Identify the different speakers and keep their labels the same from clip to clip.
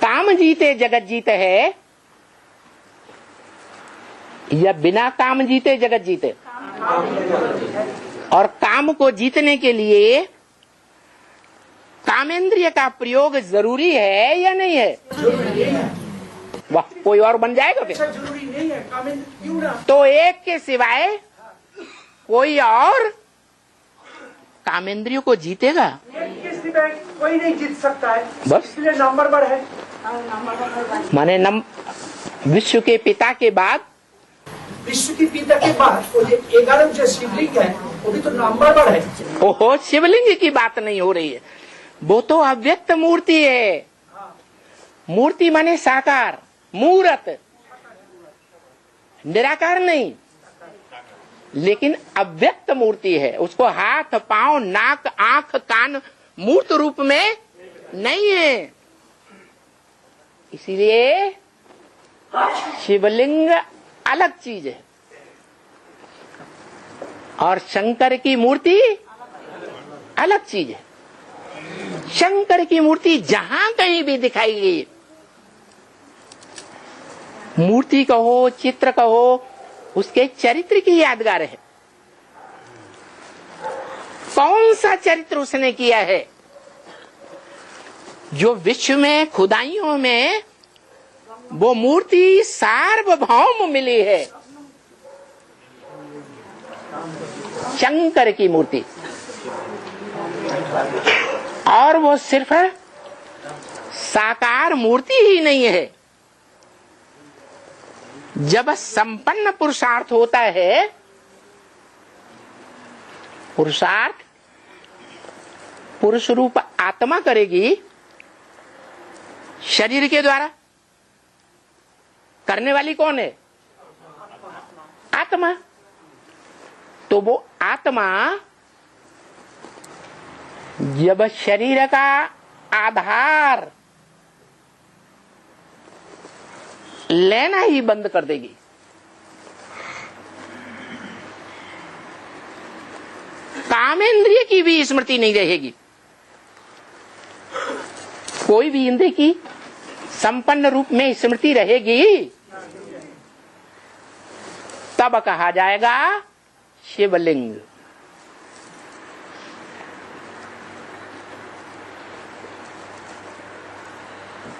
Speaker 1: काम जीते जगत जीत है या बिना काम जीते जगत जीते? और काम को जीतने के लिए कामेंद्रिय का प्रयोग जरूरी है या नहीं है? वाह, कोई और बन जाएगा फिर?
Speaker 2: जरूरी नहीं है क्यों ना?
Speaker 1: तो एक के सिवाय कोई और कामेंद्रियों को जीतेगा?
Speaker 2: एक के सिवाय कोई नहीं जीत सकता है,
Speaker 1: बस
Speaker 2: इसलिए नंबर वन है।
Speaker 1: माने विश्व के पिता के बाद,
Speaker 2: विश्व के पिता के बाद वो जो 11 जो शिवलिंग है वो भी तो नंबर वन है।
Speaker 1: ओहो, शिवलिंग की बात नहीं हो रही है, वो तो अव्यक्त मूर्ति है। मूर्ति माने साकार, मूर्त, निराकार नहीं, लेकिन अव्यक्त मूर्ति है। उसको हाथ पांव नाक आंख कान मूर्त रूप में नहीं है। इसीलिए शिवलिंग अलग चीज है और शंकर की मूर्ति अलग चीज है। शंकर की मूर्ति जहां कहीं भी दिखाई गई, मूर्ति कहो चित्र कहो, उसके चरित्र की यादगार है। कौन सा चरित्र उसने किया है जो विश्व में खुदाइयों में वो मूर्ति सार्वभौम मिली है? शंकर की मूर्ति। और वो सिर्फ साकार मूर्ति ही नहीं है, जब संपन्न पुरुषार्थ होता है, पुरुषार्थ पुरुष रूप आत्मा करेगी शरीर के द्वारा। करने वाली कौन है? आत्मा। तो वो आत्मा जब शरीर का आधार लेना ही बंद कर देगी, कामेंद्रिय की भी स्मृति नहीं रहेगी, कोई भी इंद्रिय की संपन्न रूप में स्मृति रहेगी, तब कहा जाएगा शिवलिंग।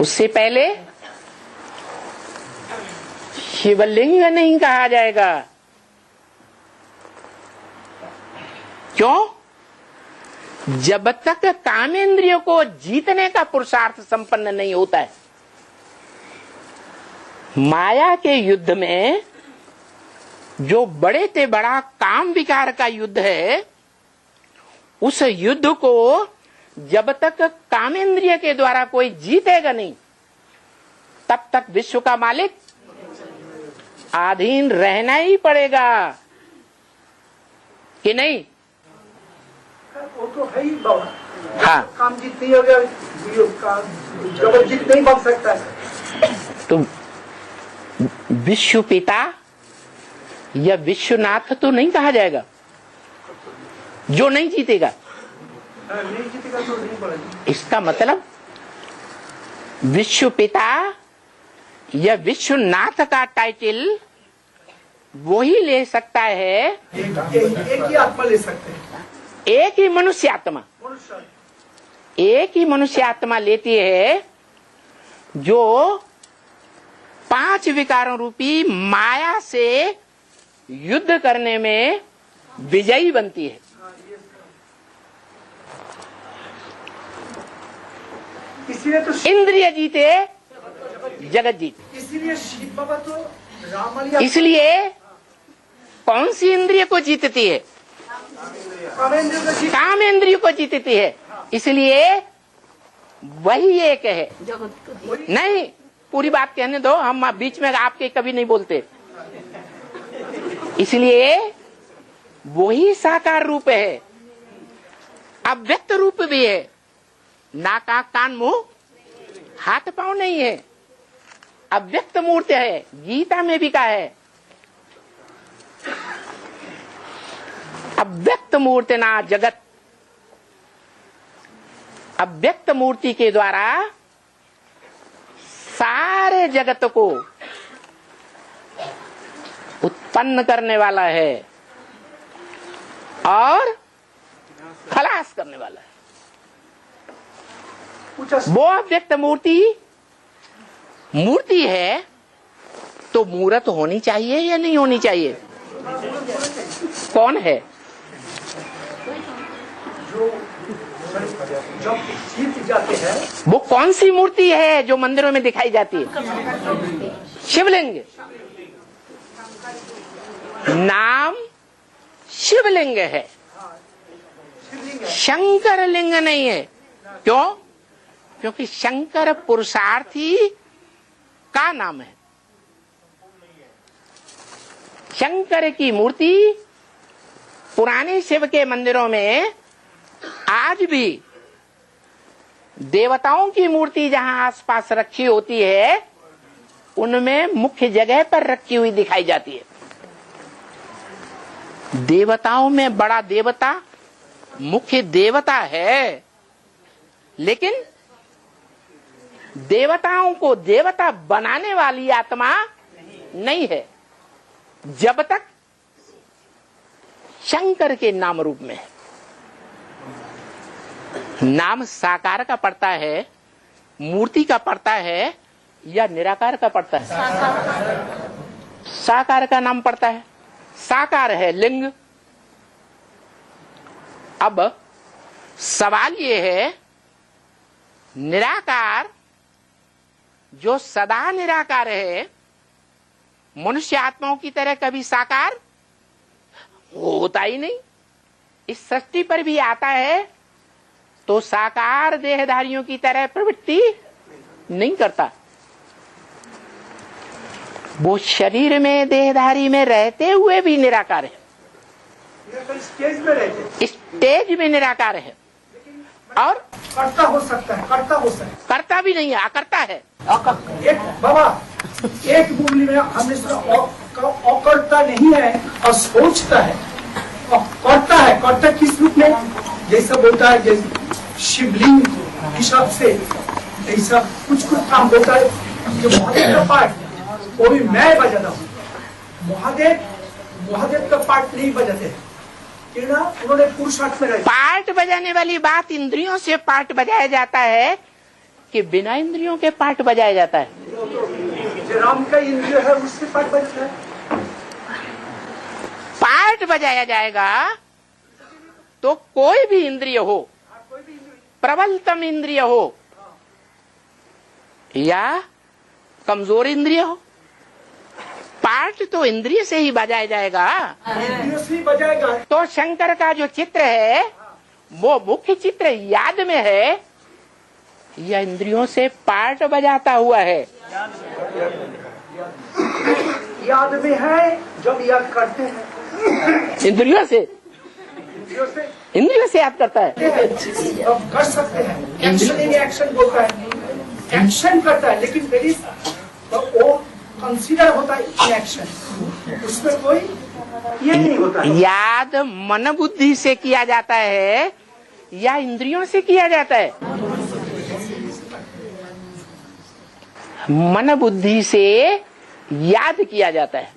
Speaker 1: उससे पहले शिवलिंग नहीं कहा जाएगा। क्यों? जब तक कामेंद्रियों को जीतने का पुरुषार्थ संपन्न नहीं होता है। माया के युद्ध में जो बड़े से बड़ा काम विकार का युद्ध है, उस युद्ध को जब तक कामेंद्रिय के द्वारा कोई जीतेगा नहीं, तब तक विश्व का मालिक अधीन रहना ही पड़ेगा कि नहीं?
Speaker 2: वो तो है ही बाबा।
Speaker 1: हाँ,
Speaker 2: काम जीत नहीं हो गया, जबर जीत नहीं बन सकता है।
Speaker 1: तो विश्व पिता या विश्वनाथ तो नहीं कहा जाएगा जो नहीं जीतेगा।
Speaker 2: नहीं जीतेगा तो नहीं पड़ेगा।
Speaker 1: इसका मतलब विश्व पिता या विश्वनाथ का टाइटल वो ही ले सकता है,
Speaker 2: एक ही आत्मा ले सकते हैं।
Speaker 1: एक ही मनुष्य आत्मा, एक ही मनुष्य आत्मा लेती है जो 5 विकारों रूपी माया से युद्ध करने में विजयी बनती है।
Speaker 2: इसीलिए तो
Speaker 1: इंद्रिय जीते जगत जीते।
Speaker 2: इसीलिए शिव बाबा तो रामलिया,
Speaker 1: इसलिए कौन सी इंद्रिय को जीतती है? काम इंद्रिय को जीतती है। इसलिए वही एक है। नहीं, पूरी बात कहने दो, हम बीच में आपके कभी नहीं बोलते। इसलिए वही साकार रूप है, अव्यक्त रूप भी है। नाक आंख कान मुंह हाथ पांव नहीं है, अव्यक्त मूर्ति है। गीता में भी कहा है अव्यक्त मूर्ति ना जगत। अव्यक्त मूर्ति के द्वारा सारे जगत को उत्पन्न करने वाला है और खलास करने वाला है। वो अव्यक्त मूर्ति है तो मूर्त होनी चाहिए या नहीं होनी चाहिए? कौन है?
Speaker 2: जब जीत जाते हैं
Speaker 1: वो कौन सी मूर्ति है जो मंदिरों में दिखाई जाती है? शिवलिंग। नाम शिवलिंग है, शंकर लिंग नहीं है। क्यों? क्योंकि शंकर पुरुषार्थी का नाम है। शंकर की मूर्ति पुराने शिव के मंदिरों में आज भी देवताओं की मूर्ति जहां आसपास रखी होती है उनमें मुख्य जगह पर रखी हुई दिखाई जाती है। देवताओं में बड़ा देवता मुख्य देवता है, लेकिन देवताओं को देवता बनाने वाली आत्मा नहीं है जब तक शंकर के नाम रूप में है। नाम साकार का पड़ता है, मूर्ति का पड़ता है या निराकार का पड़ता है? साकार का नाम पड़ता है। साकार है लिंग। अब सवाल ये है, निराकार जो सदा निराकार है मनुष्य आत्माओं की तरह कभी साकार होता ही नहीं। इस सृष्टि पर भी आता है तो साकार देहधारियों की तरह प्रवृत्ति नहीं करता। वो शरीर में देहधारी में रहते हुए भी निराकार है, स्टेज में निराकार है। और
Speaker 2: करता हो सकता है,
Speaker 1: करता भी नहीं है, अकर्ता है।
Speaker 2: एक बाबा एक मुरली में हमने सुना अकर्ता नहीं है और सोचता है और करता है। करता किस रूप में? जैसा बोलता है जैसे शिवलिंग हिसाब से ऐसा कुछ काम होता है। जो महादेव का पार्ट वो भी मैं बजाता हूँ, महादेव का पार्ट नहीं बजाते हैं। उन्होंने पुरुषार्थ में
Speaker 1: पार्ट बजाने वाली बात इंद्रियों से पार्ट बजाया जाता है कि बिना इंद्रियों के पार्ट बजाया जाता है?
Speaker 2: जो राम का इंद्रिय है उससे पार्ट बजता है।
Speaker 1: पार्ट बजाया जाएगा तो कोई भी इंद्रिय हो, प्रबलतम इंद्रिय हो या कमजोर इंद्रिय हो, पार्ट तो इंद्रिय से ही बजाया जाएगा।
Speaker 2: इंद्रियों से ही बजाएगा।
Speaker 1: तो शंकर का जो चित्र है वो मुख्य चित्र याद में है या इंद्रियों से पार्ट बजाता हुआ है?
Speaker 2: याद में है जब याद करते हैं।
Speaker 1: इंद्रियों से याद करता है।
Speaker 2: अब कर सकते हैं। एक्शन इन एक्शन बोलता है, एक्शन करता है, लेकिन फिर वो कंसीडर होता है एक्शन, उसमें कोई ये नहीं होता है।
Speaker 1: याद मन बुद्धि से किया जाता है या इंद्रियों से किया जाता है? मन बुद्धि से याद किया जाता है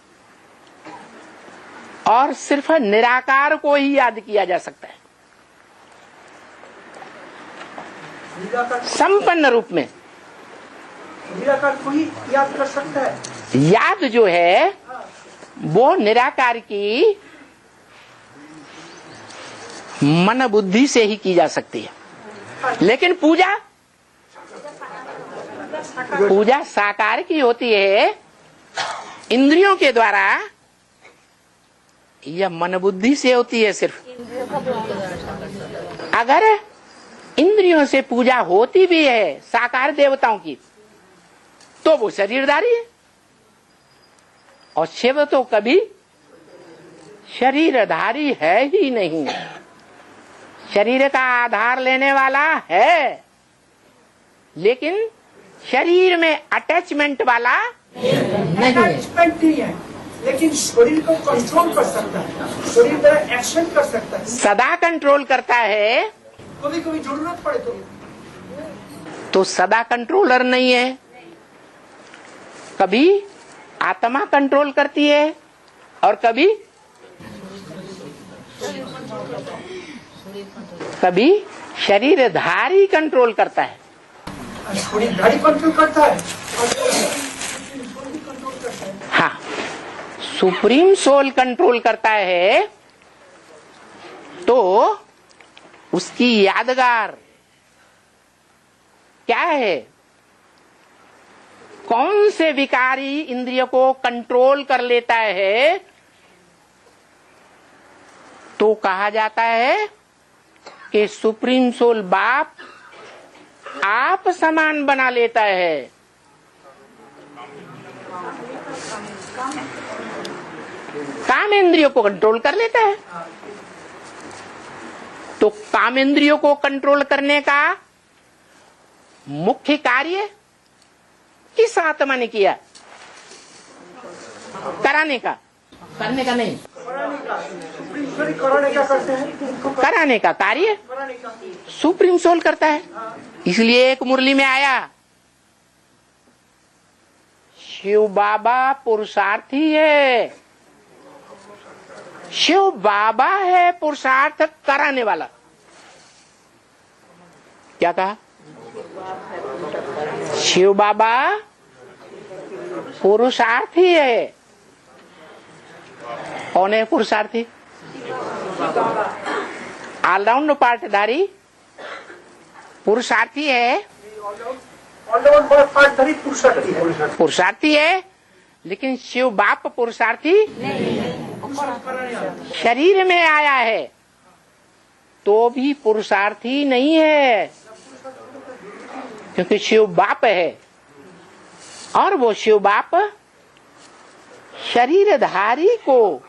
Speaker 1: और सिर्फ निराकार को ही याद किया जा सकता है संपन्न रूप में।
Speaker 2: निराकार को ही याद कर सकता है।
Speaker 1: याद जो है वो निराकार की मन बुद्धि से ही की जा सकती है, लेकिन पूजा साकार की होती है इंद्रियों के द्वारा या मन बुद्धि से होती है सिर्फ। अगर इंद्रियों से पूजा होती भी है साकार देवताओं की तो वो शरीरधारी है, और शिव तो कभी शरीरधारी है ही नहीं। शरीर का आधार लेने वाला है लेकिन शरीर में अटैचमेंट वाला नहीं।
Speaker 2: अटैचमेंट नहीं है लेकिन शरीर को कंट्रोल कर सकता है, शरीर पर एक्शन कर सकता है,
Speaker 1: सदा कंट्रोल करता है।
Speaker 2: कभी कभी जरूरत पड़े तो
Speaker 1: तो सदा कंट्रोलर नहीं है। कभी आत्मा कंट्रोल करती है और कभी शरीरधारी कंट्रोल करता है।
Speaker 2: शरीरधारी कंट्रोल करता है।
Speaker 1: हाँ, सुप्रीम सोल कंट्रोल करता है तो उसकी यादगार क्या है? कौन से विकारी इंद्रिय को कंट्रोल कर लेता है तो कहा जाता है कि सुप्रीम सोल बाप आप समान बना लेता है। काम इंद्रियों को कंट्रोल कर लेता है। तो काम इंद्रियों को कंट्रोल करने का मुख्य कार्य किस आत्मा ने किया? कराने का, करने का नहीं। कराने का कार्य सुप्रीम सोल करता है। इसलिए एक मुरली में आया, शिव बाबा पुरुषार्थी है। शिव बाबा है पुरुषार्थ कराने वाला। क्या कहा? शिव बाबा पुरुषार्थी है। कौन है पुरुषार्थी? ऑलराउंड पार्टधारी पुरुषार्थी है। पुरुषार्थी है, लेकिन शिव बाप पुरुषार्थी शरीर में आया है तो भी पुरुषार्थी नहीं है, क्योंकि शिव बाप है और वो शिव बाप शरीरधारी को,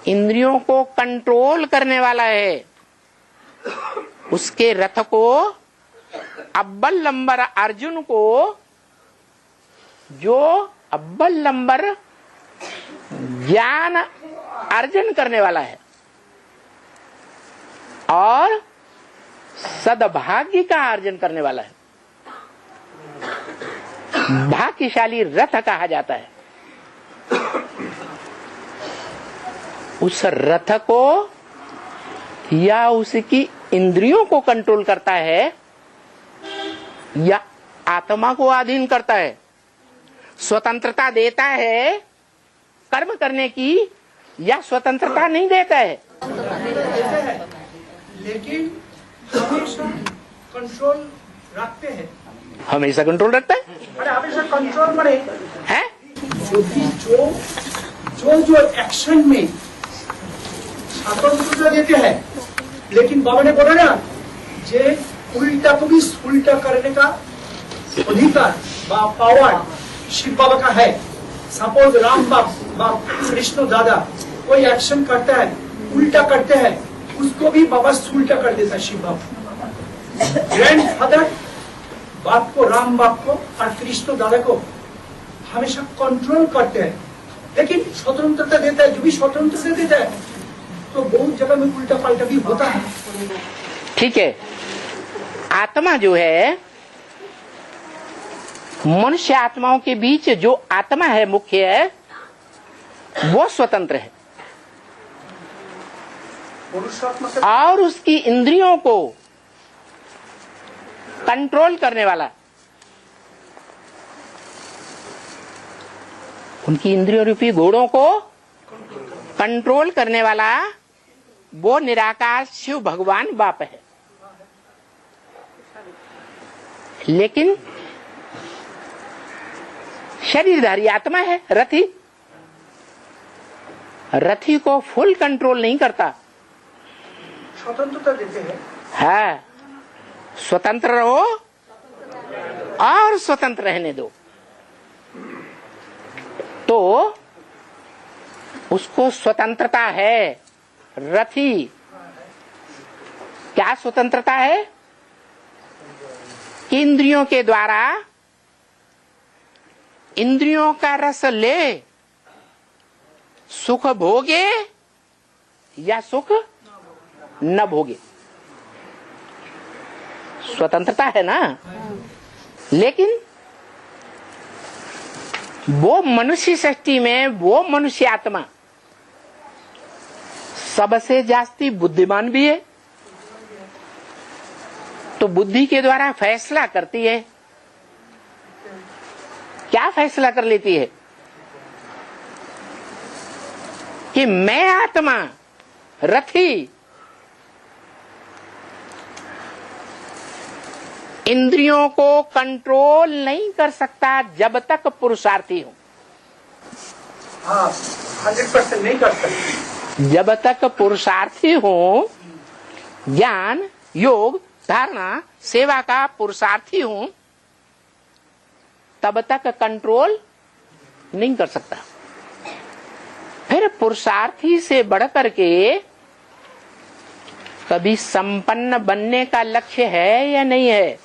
Speaker 1: इंद्रियों को कंट्रोल करने वाला है। उसके रथ को, अव्वल नंबर अर्जुन को, जो अव्वल नंबर ज्ञान अर्जन करने वाला है और सद्भाग्य का अर्जन करने वाला है, भाग्यशाली रथ कहा जाता है। उस रथ को या उसकी इंद्रियों को कंट्रोल करता है या आत्मा को अधीन करता है। स्वतंत्रता देता है कर्म करने की या स्वतंत्रता नहीं देता है?
Speaker 2: लेकिन हमेशा कंट्रोल रखते हैं।
Speaker 1: हमेशा कंट्रोल रखता है।
Speaker 2: अरे हमेशा कंट्रोल बने
Speaker 1: है
Speaker 2: जो एक्शन में स्वतंत्रता देते हैं, लेकिन बाबा ने बोला ना, जे उल्टा को भी उल्टा करने का अधिकार पावर शिव बाबा का है। सपोज राम बाप कृष्ण दादा कोई एक्शन करता है, उल्टा करते हैं, उसको भी बाबा उल्टा कर देता है शिव बाबा। ग्रैंड फादर बाप को, राम बाप को और कृष्ण दादा को हमेशा कंट्रोल करते हैं, लेकिन स्वतंत्रता देता है। जो भी स्वतंत्रता देता है तो बहुत जगह में उल्टा पलटा भी होता है।
Speaker 1: ठीक है, आत्मा जो है, मनुष्य आत्माओं के बीच जो आत्मा है मुख्य है, वो स्वतंत्र है और उसकी इंद्रियों को कंट्रोल करने वाला, उनकी इंद्रियों रूपी घोड़ों को कंट्रोल करने वाला वो निराकार शिव भगवान बाप है। लेकिन शरीरधारी आत्मा है, रथी। रथी को फुल कंट्रोल नहीं करता,
Speaker 2: स्वतंत्रता देते हैं।
Speaker 1: है स्वतंत्र रहो और स्वतंत्र रहने दो। तो उसको स्वतंत्रता है। रथी क्या स्वतंत्रता है? इंद्रियों के द्वारा इंद्रियों का रस ले, सुख भोगे या सुख न भोगे। स्वतंत्रता है ना। लेकिन वो मनुष्य सृष्टि में वो मनुष्य आत्मा सबसे जास्ती बुद्धिमान भी है, तो बुद्धि के द्वारा फैसला करती है। क्या फैसला कर लेती है कि मैं आत्मा रथी इंद्रियों को कंट्रोल नहीं कर सकता जब तक पुरुषार्थी हूं।
Speaker 2: हाँ, 100% नहीं कर सकते।
Speaker 1: जब तक पुरुषार्थी हूं, ज्ञान योग धारणा सेवा का पुरुषार्थी हूं, तब तक कंट्रोल नहीं कर सकता। फिर पुरुषार्थी से बढ़कर के कभी संपन्न बनने का लक्ष्य है या नहीं है?